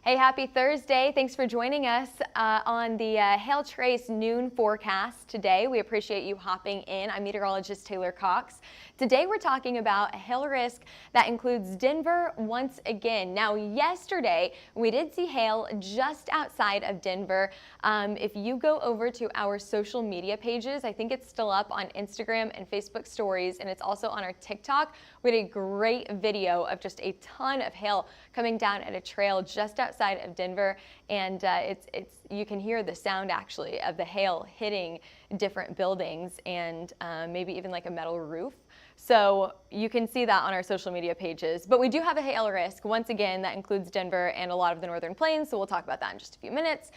Hey, happy Thursday. Thanks for joining us on the Hail Trace noon forecast today. We appreciate you hopping in. I'm meteorologist Taylor Cox. Today we're talking about a hail risk that includes Denver once again. Now, yesterday we did see hail just outside of Denver. If you go over to our social media pages, I think it's still up on Instagram and Facebook stories, and it's also on our TikTok. We had a great video of just a ton of hail coming down at a trail just outside of Denver, and you can hear the sound actually of the hail hitting different buildings and maybe even like a metal roof. So you can see that on our social media pages. But we do have a hail risk once again that includes Denver and a lot of the northern plains, so we'll talk about that in just a few minutes.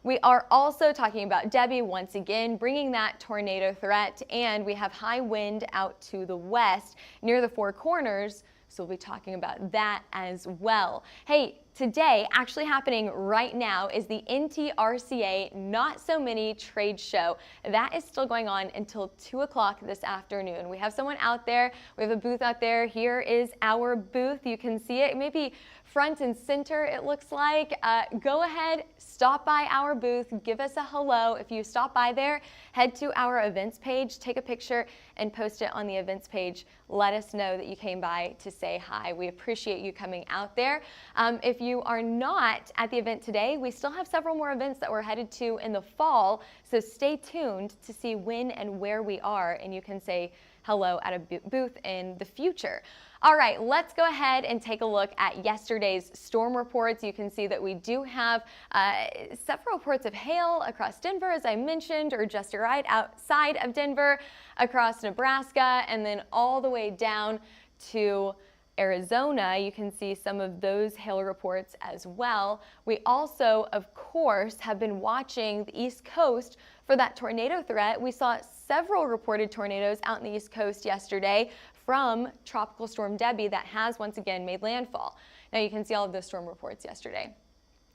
We are also talking about Debby once again, bringing that tornado threat, and we have high wind out to the west near the Four Corners, so we'll be talking about that as well. Hey, today, actually happening right now, is the NTRCA Not So Many trade show. That is still going on until 2 o'clock this afternoon. We have someone out there. We have a booth out there. Here is our booth. You can see it maybe front and center, it looks like. Go ahead, stop by our booth, give us a hello. If you stop by there, head to our events page, take a picture and post it on the events page. Let us know that you came by to say hi. We appreciate you coming out there. If you are not at the event today, we still have several more events that we're headed to in the fall, so stay tuned to see when and where we are, and you can say hello at a booth in the future. All right, let's go ahead and take a look at yesterday's storm reports. You can see that we do have several reports of hail across Denver, as I mentioned, or just right outside of Denver, across Nebraska, and then all the way down to Arizona. You can see some of those hail reports as well. We also, of course, have been watching the East Coast for that tornado threat. We saw several reported tornadoes out in the East Coast yesterday from Tropical Storm Debby that has once again made landfall. Now you can see all of those storm reports yesterday,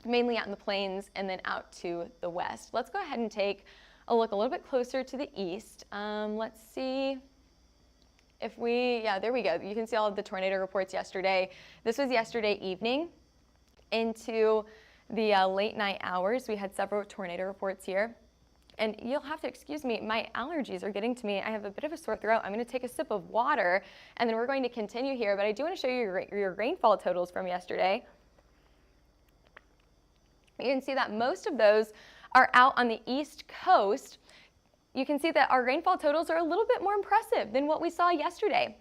mainly out in the plains and then out to the west. Let's go ahead and take a look a little bit closer to the east. Let's see if there we go. You can see all of the tornado reports yesterday. This was yesterday evening into the late night hours. We had several tornado reports here. And you'll have to excuse me, my allergies are getting to me. I have a bit of a sore throat. I'm going to take a sip of water, and then we're going to continue here. But I do want to show you your rainfall totals from yesterday. You can see that most of those are out on the East Coast. You can see that our rainfall totals are a little bit more impressive than what we saw yesterday.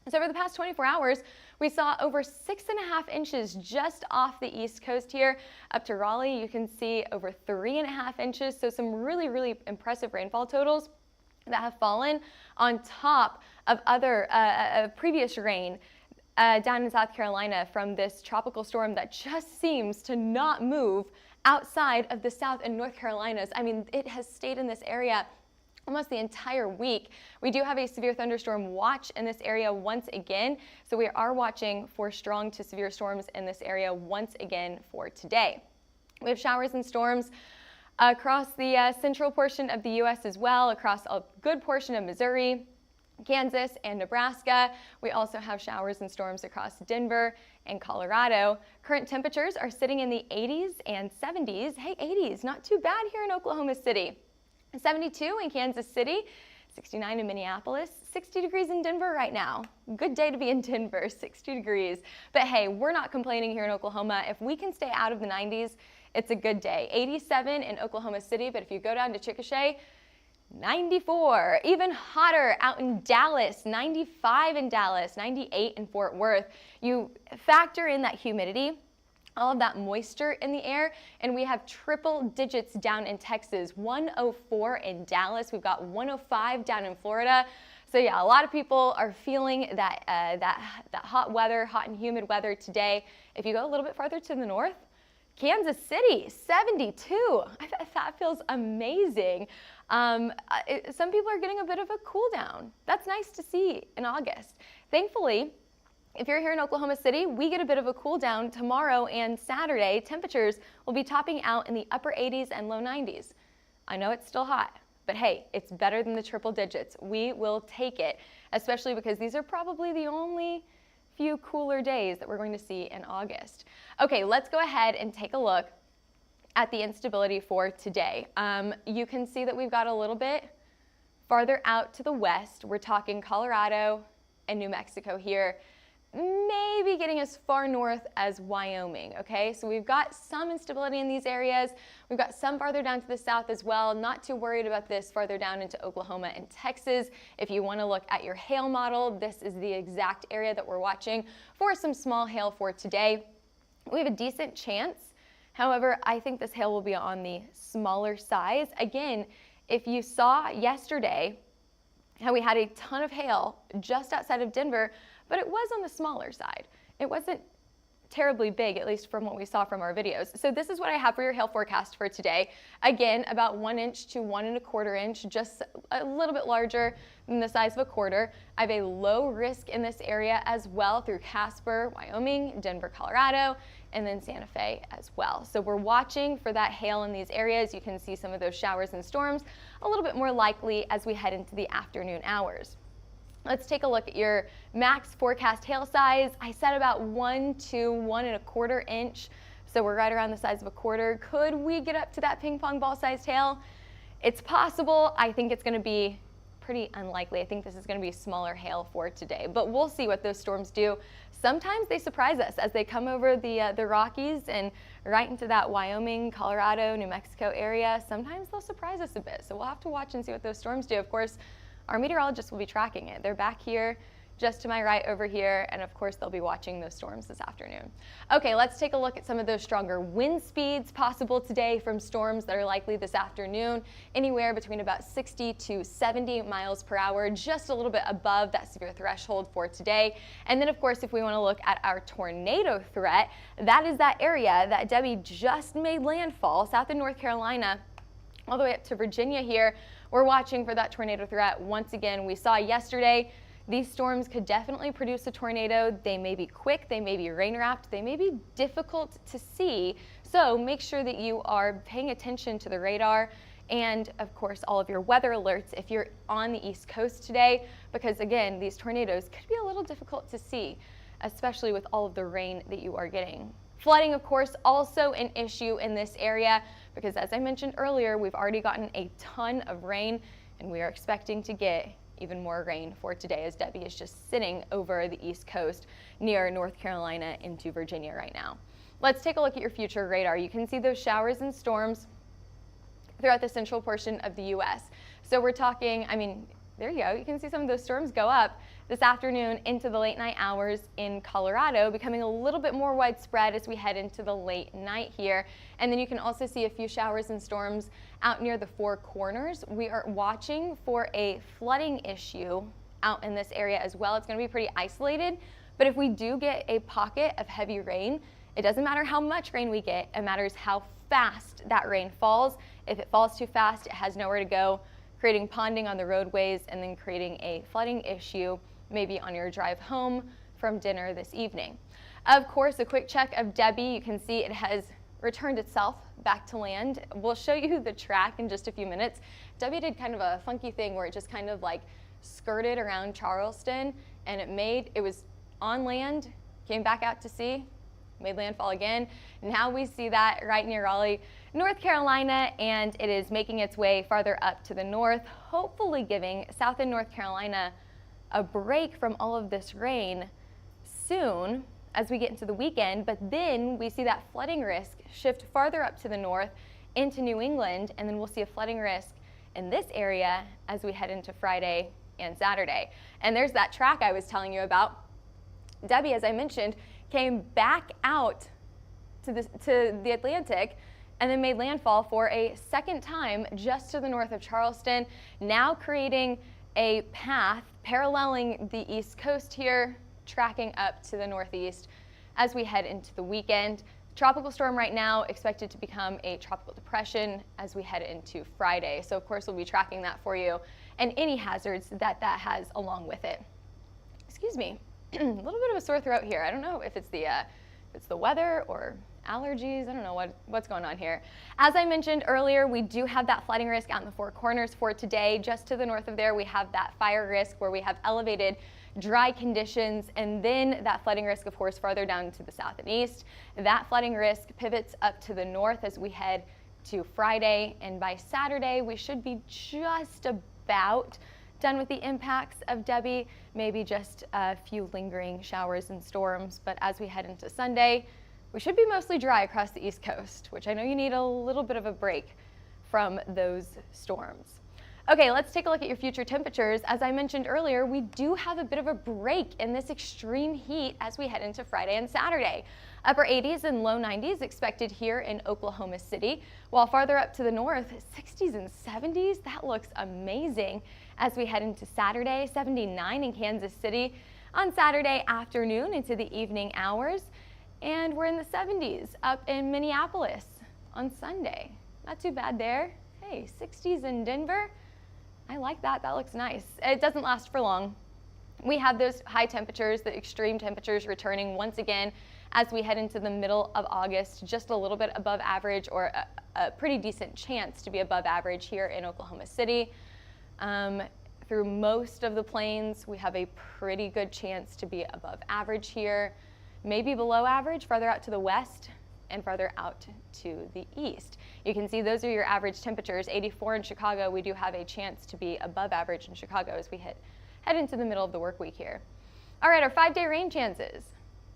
So over the past 24 hours, we saw over 6.5 inches just off the East Coast here. Up to Raleigh, you can see over 3.5 inches. So some really, really impressive rainfall totals that have fallen on top of other previous rain down in South Carolina from this tropical storm that just seems to not move outside of the South and North Carolinas. I mean, it has stayed in this area almost the entire week. We do have a severe thunderstorm watch in this area once again, so we are watching for strong to severe storms in this area once again for today. We have showers and storms across the central portion of the U.S. as well, across a good portion of Missouri, Kansas, and Nebraska. We also have showers and storms across Denver and Colorado. Current temperatures are sitting in the 80s and 70s. Hey, 80s, not too bad here in Oklahoma City. 72 in Kansas City, 69 in Minneapolis, 60 degrees in Denver right now. Good day to be in Denver, 60 degrees. But hey, we're not complaining here in Oklahoma. If we can stay out of the 90s, it's a good day. 87 in Oklahoma City, but if you go down to Chickasha, 94. Even hotter out in Dallas, 95 in Dallas, 98 in Fort Worth. You factor in that humidity, all of that moisture in the air, and we have triple digits down in Texas, 104 in Dallas. We've got 105 down in Florida. So yeah, a lot of people are feeling that hot weather, hot and humid weather today. If you go a little bit farther to the north, Kansas City, 72. That feels amazing. Some people are getting a bit of a cool down. That's nice to see in August. Thankfully, if you're here in Oklahoma City, we get a bit of a cool down tomorrow and Saturday. Temperatures will be topping out in the upper 80s and low 90s. I know it's still hot, but hey, it's better than the triple digits. We will take it, especially because these are probably the only few cooler days that we're going to see in August. Okay, let's go ahead and take a look at the instability for today. You can see that we've got a little bit farther out to the west. We're talking Colorado and New Mexico here, maybe getting as far north as Wyoming, okay? So we've got some instability in these areas. We've got some farther down to the south as well. Not too worried about this farther down into Oklahoma and Texas. If you want to look at your hail model, this is the exact area that we're watching for some small hail for today. We have a decent chance. However, I think this hail will be on the smaller size. Again, if you saw yesterday how we had a ton of hail just outside of Denver, but it was on the smaller side. It wasn't terribly big, at least from what we saw from our videos. So this is what I have for your hail forecast for today. Again, about 1 inch to 1 1/4 inch, just a little bit larger than the size of a quarter. I have a low risk in this area as well through Casper, Wyoming, Denver, Colorado, and then Santa Fe as well. So we're watching for that hail in these areas. You can see some of those showers and storms a little bit more likely as we head into the afternoon hours. Let's take a look at your max forecast hail size. I said about 1 to 1 1/4 inch. So we're right around the size of a quarter. Could we get up to that ping pong ball sized hail? It's possible. I think it's going to be pretty unlikely. I think this is going to be smaller hail for today, but we'll see what those storms do. Sometimes they surprise us as they come over the Rockies and right into that Wyoming, Colorado, New Mexico area. Sometimes they'll surprise us a bit. So we'll have to watch and see what those storms do. Of course, our meteorologists will be tracking it. They're back here just to my right over here, and of course they'll be watching those storms this afternoon. Okay, let's take a look at some of those stronger wind speeds possible today from storms that are likely this afternoon, anywhere between about 60 to 70 miles per hour, just a little bit above that severe threshold for today. And then of course, if we want to look at our tornado threat, that is that area that Debby just made landfall south of North Carolina all the way up to Virginia here. We're watching for that tornado threat. Once again, we saw yesterday, these storms could definitely produce a tornado. They may be quick, they may be rain wrapped, they may be difficult to see. So make sure that you are paying attention to the radar and of course all of your weather alerts if you're on the East Coast today, because again, these tornadoes could be a little difficult to see, especially with all of the rain that you are getting. Flooding, of course, also an issue in this area because as I mentioned earlier, we've already gotten a ton of rain and we are expecting to get even more rain for today as Debby is just sitting over the East Coast near North Carolina into Virginia right now. Let's take a look at your future radar. You can see those showers and storms throughout the central portion of the U.S. So we're talking, there you go. You can see some of those storms go up this afternoon into the late night hours in Colorado, becoming a little bit more widespread as we head into the late night here. And then you can also see a few showers and storms out near the Four Corners. We are watching for a flooding issue out in this area as well. It's going to be pretty isolated, but if we do get a pocket of heavy rain, it doesn't matter how much rain we get, it matters how fast that rain falls. If it falls too fast, it has nowhere to go, creating ponding on the roadways and then creating a flooding issue maybe on your drive home from dinner this evening. Of course, a quick check of Debby. You can see it has returned itself back to land. We'll show you the track in just a few minutes. Debby did kind of a funky thing where it just kind of like skirted around Charleston and it was on land, came back out to sea, made landfall again. Now we see that right near Raleigh, North Carolina, and it is making its way farther up to the north, hopefully giving South and North Carolina a break from all of this rain soon as we get into the weekend. But then we see that flooding risk shift farther up to the north into New England, and then we'll see a flooding risk in this area as we head into Friday and Saturday. And there's that track I was telling you about. Debby, as I mentioned, came back out to the Atlantic and then made landfall for a second time just to the north of Charleston, now creating a path paralleling the East Coast here, tracking up to the northeast as we head into the weekend. Tropical storm right now expected to become a tropical depression as we head into Friday. So of course we'll be tracking that for you and any hazards that has along with it. Excuse me, a little bit of a sore throat here. I don't know if it's the weather or allergies. I don't know what's going on here. As I mentioned earlier, we do have that flooding risk out in the Four Corners for today. Just to the north of there, we have that fire risk where we have elevated dry conditions, and then that flooding risk, of course, farther down to the south and east. That flooding risk pivots up to the north as we head to Friday, and by Saturday, we should be just about done with the impacts of Debby, maybe just a few lingering showers and storms. But as we head into Sunday, we should be mostly dry across the East Coast, which I know you need a little bit of a break from those storms. Okay, let's take a look at your future temperatures. As I mentioned earlier, we do have a bit of a break in this extreme heat as we head into Friday and Saturday. Upper 80s and low 90s expected here in Oklahoma City, while farther up to the north, 60s and 70s. That looks amazing as we head into Saturday. 79 in Kansas City on Saturday afternoon into the evening hours. And we're in the 70s up in Minneapolis on Sunday. Not too bad there. Hey, 60s in Denver. I like that. That looks nice. It doesn't last for long. We have those high temperatures, the extreme temperatures returning once again as we head into the middle of August, just a little bit above average, or a pretty decent chance to be above average here in Oklahoma City. Through most of the plains, we have a pretty good chance to be above average here, maybe below average farther out to the west and farther out to the east. You can see those are your average temperatures. 84 in Chicago. We do have a chance to be above average in Chicago as we head into the middle of the work week here. All right, our 5-day rain chances.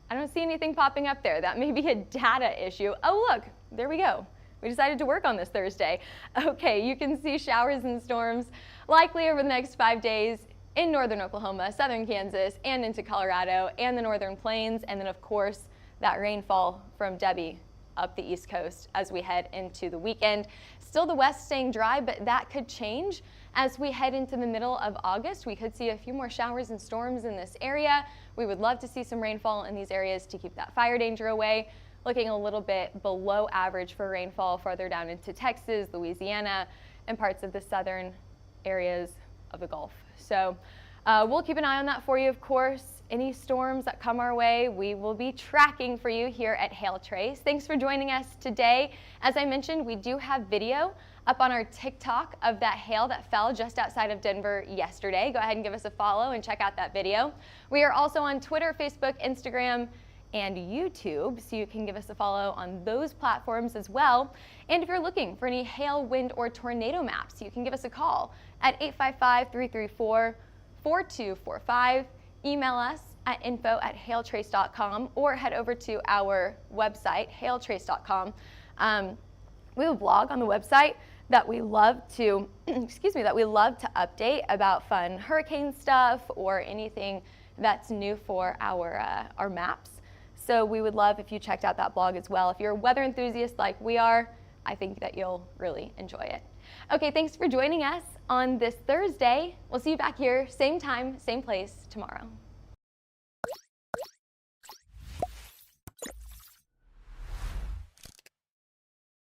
I don't see anything popping up there. That may be a data issue. Oh, look, there we go. We decided to work on this Thursday. Okay, you can see showers and storms likely over the next 5 days in northern Oklahoma, southern Kansas, and into Colorado and the northern plains. And then, of course, that rainfall from Debby up the East Coast as we head into the weekend. Still the west staying dry, but that could change as we head into the middle of August. We could see a few more showers and storms in this area. We would love to see some rainfall in these areas to keep that fire danger away. Looking a little bit below average for rainfall farther down into Texas, Louisiana, and parts of the southern areas of the Gulf. So we'll keep an eye on that for you, of course. Any storms that come our way, we will be tracking for you here at Hail Trace. Thanks for joining us today. As I mentioned, we do have video up on our TikTok of that hail that fell just outside of Denver yesterday. Go ahead and give us a follow and check out that video. We are also on Twitter, Facebook, Instagram, and YouTube, so you can give us a follow on those platforms as well. And if you're looking for any hail, wind, or tornado maps, you can give us a call at 855-334-4245. Email us at info@hailtrace.com or head over to our website, hailtrace.com. We have a blog on the website that we love to, update about fun hurricane stuff or anything that's new for our maps. So we would love if you checked out that blog as well. If you're a weather enthusiast like we are, I think that you'll really enjoy it. Okay, thanks for joining us on this Thursday. We'll see you back here, same time, same place tomorrow.